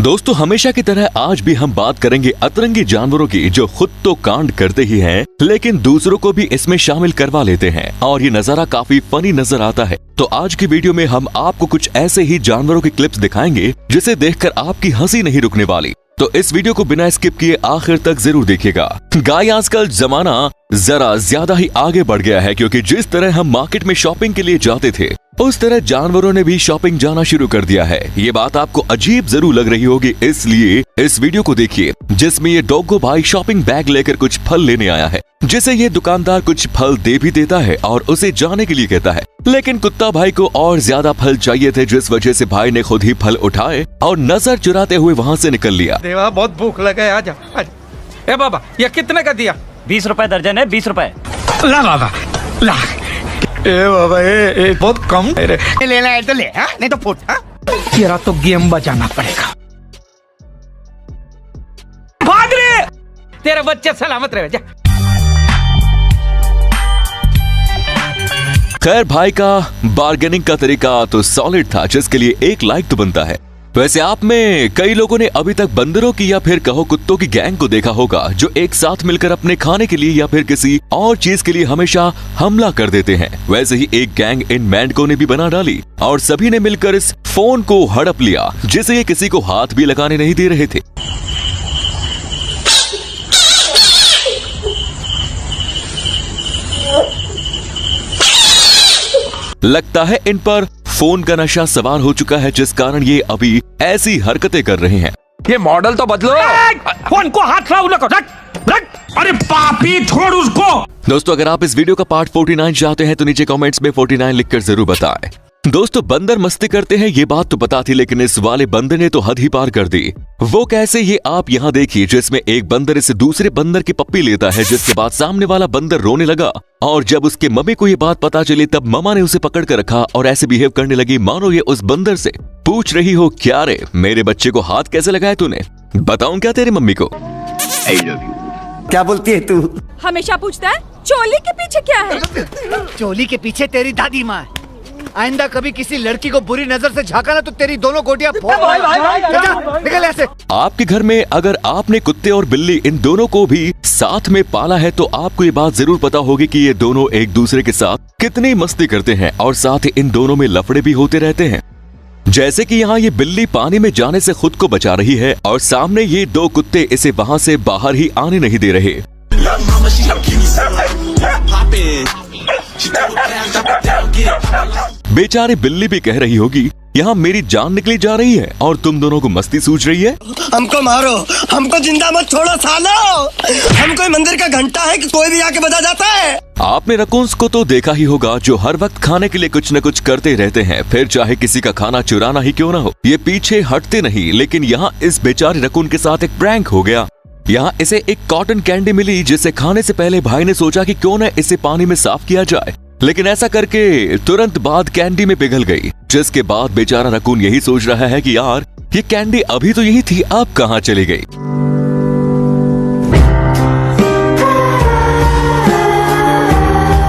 दोस्तों हमेशा की तरह आज भी हम बात करेंगे अतरंगी जानवरों की जो खुद तो कांड करते ही हैं, लेकिन दूसरों को भी इसमें शामिल करवा लेते हैं और ये नजारा काफी फनी नजर आता है। तो आज की वीडियो में हम आपको कुछ ऐसे ही जानवरों के क्लिप्स दिखाएंगे जिसे देखकर आपकी हंसी नहीं रुकने वाली। तो इस वीडियो को बिना स्किप किए आखिर तक जरूर देखिएगा। गाय आजकल जमाना जरा ज्यादा ही आगे बढ़ गया है, क्योंकि जिस तरह हम मार्केट में शॉपिंग के लिए जाते थे उस तरह जानवरों ने भी शॉपिंग जाना शुरू कर दिया है। ये बात आपको अजीब जरूर लग रही होगी, इसलिए इस वीडियो को देखिए जिसमें ये डॉगो भाई शॉपिंग बैग लेकर कुछ फल लेने आया है, जिसे ये दुकानदार कुछ फल दे भी देता है और उसे जाने के लिए कहता है। लेकिन कुत्ता भाई को और ज्यादा फल चाहिए थे, जिस वजह से भाई ने खुद ही फल उठाए और नजर चुराते हुए वहाँ से निकल लिया। देवा बहुत भूख लगा है, आजा। ए बाबा ये कितने का दिया? 20 रुपए दर्जन है, 20 रुपए। ला बाबा ला। ए बाबा ए बहुत कम है रे। लेना है तो ले, हाँ? नहीं तो फुट। तेरा तो गेम बजाना पड़ेगा। भाग रे, तेरे बच्चे सलामत रहे। जा। खैर भाई का बार्गेनिंग का तरीका तो सॉलिड था, जिसके लिए 1 लाइक तो बनता है। वैसे आप में कई लोगों ने अभी तक बंदरों की या फिर कहो कुत्तों की गैंग को देखा होगा, जो एक साथ मिलकर अपने खाने के लिए या फिर किसी और चीज के लिए हमेशा हमला कर देते हैं। वैसे ही एक गैंग इन मेंढकों ने भी बना डाली और सभी ने मिलकर इस फोन को हड़प लिया, जिसे ये किसी को हाथ भी लगाने नहीं दे रहे थे। लगता है इन पर फोन का नशा सवार हो चुका है, जिस कारण ये अभी ऐसी हरकतें कर रहे हैं। ये मॉडल तो बदलो। फोन को हाथ लाओ ना, रख रख। अरे पापी छोड़ उसको। दोस्तों अगर आप इस वीडियो का पार्ट 49 चाहते हैं तो नीचे कमेंट्स में 49 लिखकर जरूर बताएं। दोस्तों बंदर मस्ती करते हैं ये बात तो पता थी, लेकिन इस वाले बंदर ने तो हद ही पार कर दी। वो कैसे, ये आप यहाँ देखिए, जिसमें एक बंदर इसे दूसरे बंदर की पप्पी लेता है, जिसके बाद सामने वाला बंदर रोने लगा और जब उसके मम्मी को ये बात पता चली तब मम्मा ने उसे पकड़ कर रखा और ऐसे बिहेव करने लगी मानो ये उस बंदर से पूछ रही हो, क्या रे मेरे बच्चे को हाथ कैसे लगाया तूने, बताऊं क्या तेरी मम्मी को। क्या बोलती है तू? हमेशा पूछता है चोली के पीछे क्या है। चोली के पीछे तेरी दादी माँ है। आइंदा कभी किसी लड़की को बुरी नजर से झांका ना तो तेरी दोनों गोटियां निकल ऐसे। आपके घर में अगर आपने कुत्ते और बिल्ली इन दोनों को भी साथ में पाला है तो आपको ये बात जरूर पता होगी कि ये दोनों एक दूसरे के साथ कितनी मस्ती करते हैं और साथ ही इन दोनों में लफड़े भी होते रहते हैं। जैसे कि यहाँ ये बिल्ली पानी में जाने से खुद को बचा रही है और सामने ये 2 कुत्ते इसे वहाँ से बाहर ही आने नहीं दे रहे। बेचारी बिल्ली भी कह रही होगी, यहाँ मेरी जान निकली जा रही है और तुम दोनों को मस्ती सूझ रही है। हमको मारो, हमको जिंदा मत छोड़ो सालो। हम कोई मंदिर का घंटा है कि कोई भी आके बजा जाता है। आपने रकून्स को तो देखा ही होगा, जो हर वक्त खाने के लिए कुछ न कुछ करते रहते हैं, फिर चाहे किसी का खाना चुराना ही क्यों न हो। ये पीछे हटते नहीं, लेकिन यहाँ इस बेचारे रकून के साथ एक प्रैंक हो गया। यहाँ इसे एक कॉटन कैंडी मिली, जिसे खाने से पहले भाई ने सोचा कि क्यों न इसे पानी में साफ किया जाए, लेकिन ऐसा करके तुरंत बाद कैंडी में पिघल गई, जिसके बाद बेचारा रकून यही सोच रहा है कि यार ये कैंडी अभी तो यही थी, अब कहाँ चली गई।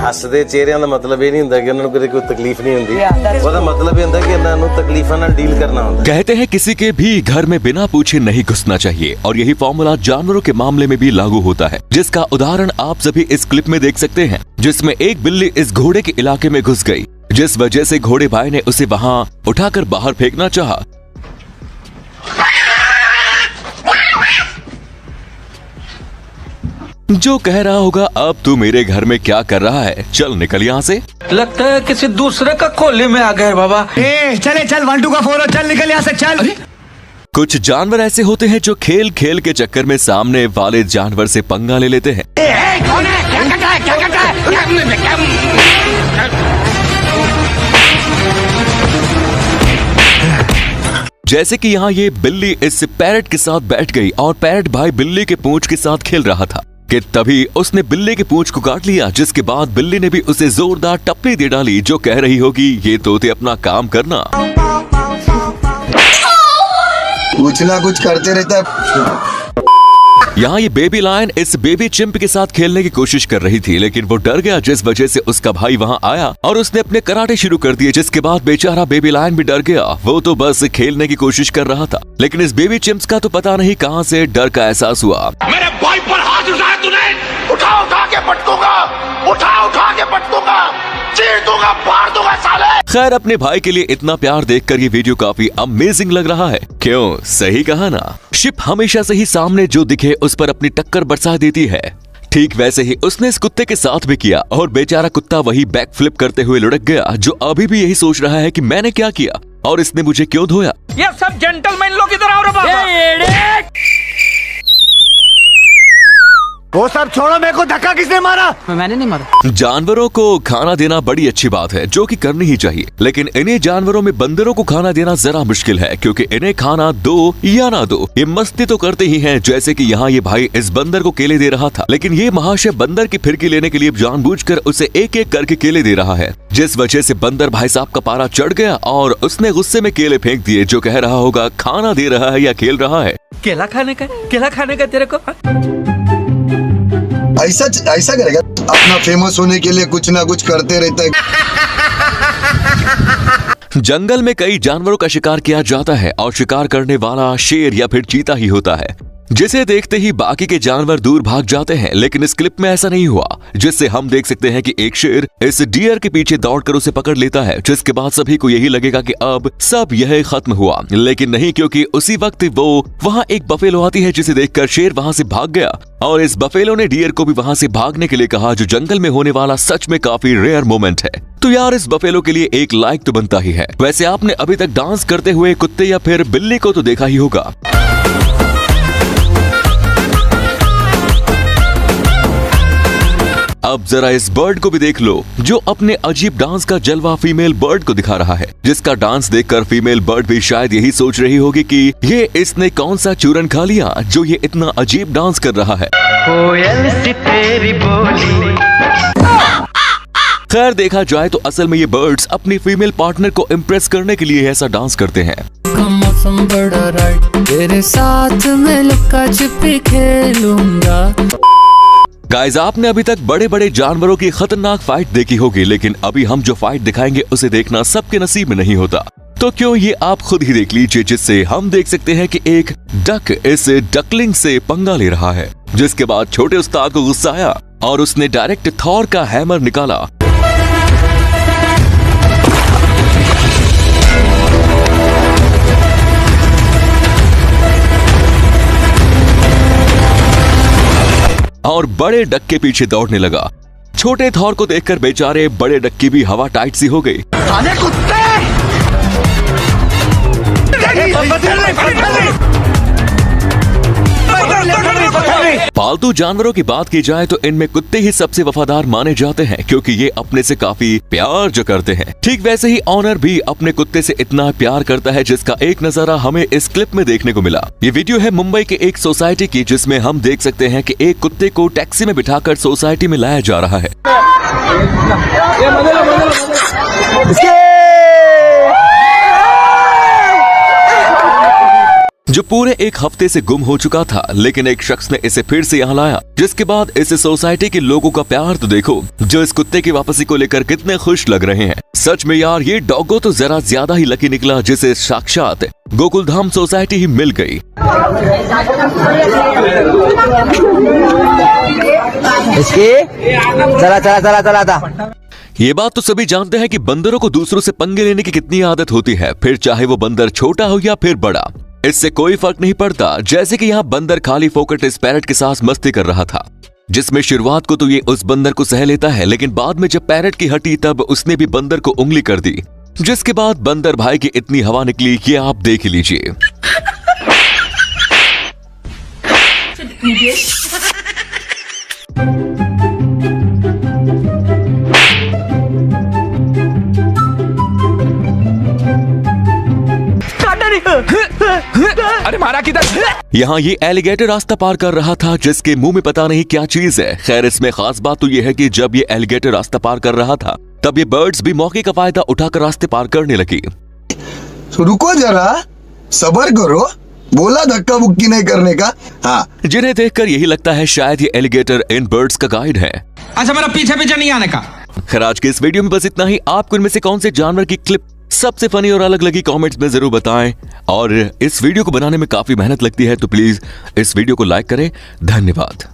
हसदे चेहरिਆਂ ਦਾ मतलब ਇਹ ਨਹੀਂ ਹੁੰਦਾ ਕਿ ਉਹਨਾਂ ਨੂੰ ਕੋਈ तकलीफ नहीं ਹੁੰਦੀ, ਉਹਦਾ मतलब ਇਹ ਹੁੰਦਾ ਕਿ ਇਹਨਾਂ ਨੂੰ तकलीफां ਨਾਲ डील करना ਹੁੰਦਾ। कहते हैं किसी के भी घर में बिना पूछे नहीं घुसना चाहिए और यही फॉर्मूला जानवरों के मामले में भी लागू होता है, जिसका उदाहरण आप सभी इस क्लिप में देख सकते हैं, जिसमें एक बिल्ली इस घोड़े के इलाके में घुस गई, जिस वजह से घोड़े भाई ने उसे वहाँ उठाकर बाहर फेंकना चाहा। जो कह रहा होगा अब तू मेरे घर में क्या कर रहा है, चल निकल यहाँ से। लगता है किसी दूसरे का कोले में आ गए बाबा। चले चल 1 2 का 4 चल निकल यहाँ से चल। कुछ जानवर ऐसे होते हैं जो खेल खेल के चक्कर में सामने वाले जानवर से पंगा ले लेते हैं। जैसे कि यहाँ ये बिल्ली इस पैरट के साथ बैठ गई और पैरट भाई बिल्ली के पूंछ के साथ खेल रहा था कि तभी उसने बिल्ली के पूंछ को काट लिया, जिसके बाद बिल्ली ने भी उसे जोरदार टप्पी दे डाली, जो कह रही होगी ये तोते अपना काम करना। कुछ ना कुछ करते रहता है। यहाँ ये बेबी लायन इस बेबी चिंप के साथ खेलने की कोशिश कर रही थी, लेकिन वो डर गया, जिस वजह से उसका भाई वहाँ आया और उसने अपने कराटे शुरू कर दिए, जिसके बाद बेचारा बेबी लायन भी डर गया। वो तो बस खेलने की कोशिश कर रहा था, लेकिन इस बेबी चिंप्स का तो पता नहीं कहाँ से डर का एहसास हुआ। मेरे भाई पर हाथ उठाया तूने, उठा के पटकूंगा, उठा के पटकूंगा, चीर दूंगा, फाड़ दूंगा साले। खैर, अपने भाई के लिए इतना प्यार देखकर ये वीडियो काफी अमेजिंग लग रहा है। क्यों, सही कहा ना। शिप हमेशा से ही सामने जो दिखे उस पर अपनी टक्कर बरसा देती है। ठीक वैसे ही उसने इस कुत्ते के साथ भी किया और बेचारा कुत्ता वही बैक फ्लिप करते हुए लुढ़क गया, जो अभी भी यही सोच रहा है कि मैंने क्या किया और इसने मुझे क्यों धोया। ये सब जेंटलमैन लोग इधर आओ रे बाबा। वो सब छोड़ो, मेरे को धक्का किसने मारा? मैंने नहीं मारा। जानवरों को खाना देना बड़ी अच्छी बात है, जो कि करनी ही चाहिए, लेकिन इन्हीं जानवरों में बंदरों को खाना देना जरा मुश्किल है, क्योंकि इन्हें खाना दो या ना दो ये मस्ती तो करते ही हैं। जैसे कि यहाँ ये भाई इस बंदर को केले दे रहा था, लेकिन ये महाशय बंदर की फिरकी लेने के लिए जानबूझकर उसे एक एक करके केले दे रहा है, जिस वजह से बंदर भाई साहब का पारा चढ़ गया और उसने गुस्से में केले फेंक दिए, जो कह रहा होगा खाना दे रहा है या खेल रहा है। केला खाने का तेरे को ऐसा करेगा, अपना फेमस होने के लिए कुछ ना कुछ करते रहता है। जंगल में कई जानवरों का शिकार किया जाता है और शिकार करने वाला शेर या फिर चीता ही होता है, जिसे देखते ही बाकी के जानवर दूर भाग जाते हैं। लेकिन इस क्लिप में ऐसा नहीं हुआ, जिससे हम देख सकते हैं कि एक शेर इस डियर के पीछे दौड़कर उसे पकड़ लेता है, जिसके बाद सभी को यही लगेगा कि अब सब यह खत्म हुआ, लेकिन नहीं, क्योंकि उसी वक्त वो वहाँ एक बफेलो आती है, जिसे देखकर शेर वहाँ से भाग गया और इस बफेलो ने डियर को भी वहाँ से भागने के लिए कहा, जो जंगल में होने वाला सच में काफी रेयर मोमेंट है। तो यार, इस बफेलो के लिए एक लाइक तो बनता ही है। वैसे आपने अभी तक डांस करते हुए कुत्ते या फिर बिल्ली को तो देखा ही होगा। अब जरा इस बर्ड को भी देख लो, जो अपने अजीब डांस का जलवा फीमेल बर्ड को दिखा रहा है, जिसका डांस देखकर फीमेल बर्ड भी शायद यही सोच रही होगी कि ये इसने कौन सा चूरन खा लिया जो ये इतना अजीब डांस कर रहा है। कोयल सी तेरी बोली। खैर, देखा जाए तो असल में ये बर्ड्स अपनी फीमेल पार्टनर को इम्प्रेस करने के लिए ऐसा डांस करते हैं। मौसम बड़ा राइट, तेरे साथ मैं लुक्का छिपी खेलूंगा। गाइस, आपने अभी तक बड़े बड़े जानवरों की खतरनाक फाइट देखी होगी, लेकिन अभी हम जो फाइट दिखाएंगे उसे देखना सबके नसीब में नहीं होता। तो क्यों, ये आप खुद ही देख लीजिए, जिससे हम देख सकते हैं कि एक डक इस डकलिंग से पंगा ले रहा है, जिसके बाद छोटे उस्ताद को गुस्सा आया और उसने डायरेक्ट थॉर का हैमर निकाला। और बड़े डक के पीछे दौड़ने लगा। छोटे थॉर को देखकर बेचारे बड़े डक की भी हवा टाइट सी हो गई। पालतू जानवरों की बात की जाए तो इनमें कुत्ते ही सबसे वफादार माने जाते हैं, क्योंकि ये अपने से काफी प्यार जो करते हैं। ठीक वैसे ही ऑनर भी अपने कुत्ते से इतना प्यार करता है, जिसका एक नजारा हमें इस क्लिप में देखने को मिला। ये वीडियो है मुंबई के एक सोसाइटी की, जिसमें हम देख सकते हैं कि एक कुत्ते को टैक्सी में बिठाकर सोसाइटी में लाया जा रहा है। जो पूरे एक हफ्ते से गुम हो चुका था, लेकिन एक शख्स ने इसे फिर से यहाँ लाया, जिसके बाद इस सोसाइटी के लोगों का प्यार तो देखो, जो इस कुत्ते की वापसी को लेकर कितने खुश लग रहे हैं। सच में यार, ये डॉगो तो जरा ज्यादा ही लकी निकला, जिसे साक्षात गोकुलधाम सोसाइटी ही मिल गई। चला। ये बात तो सभी जानते हैं कि बंदरों को दूसरों से पंगे लेने की कितनी आदत होती है, फिर चाहे वो बंदर छोटा हो या फिर बड़ा, इससे कोई फर्क नहीं पड़ता। जैसे कि यहाँ बंदर खाली फोकट इस पैरट के साथ मस्ती कर रहा था, जिसमें शुरुआत को तो ये उस बंदर को सह लेता है, लेकिन बाद में जब पैरट की हटी तब उसने भी बंदर को उंगली कर दी, जिसके बाद बंदर भाई की इतनी हवा निकली कि आप देख लीजिए। अरे मारा किधर? यहाँ ये एलिगेटर रास्ता पार कर रहा था, जिसके मुंह में पता नहीं क्या चीज है। खैर, इसमें खास बात तो ये है कि जब ये एलिगेटर रास्ता पार कर रहा था, तब ये बर्ड्स भी मौके का फायदा उठाकर रास्ते पार करने लगी। रुको जरा, सब्र करो, बोला धक्का मुक्की नहीं करने का। हाँ, जिन्हें देखकर यही लगता है शायद ये एलिगेटर इन बर्ड्स का गाइड है। अच्छा मेरा पीछे पीछे नहीं आने का। खैर आज के इस वीडियो में बस इतना ही। आपको इनमें से कौन से जानवर की क्लिप सबसे फनी और अलग लगी कमेंट्स में जरूर बताएं। और इस वीडियो को बनाने में काफी मेहनत लगती है तो प्लीज इस वीडियो को लाइक करें। धन्यवाद।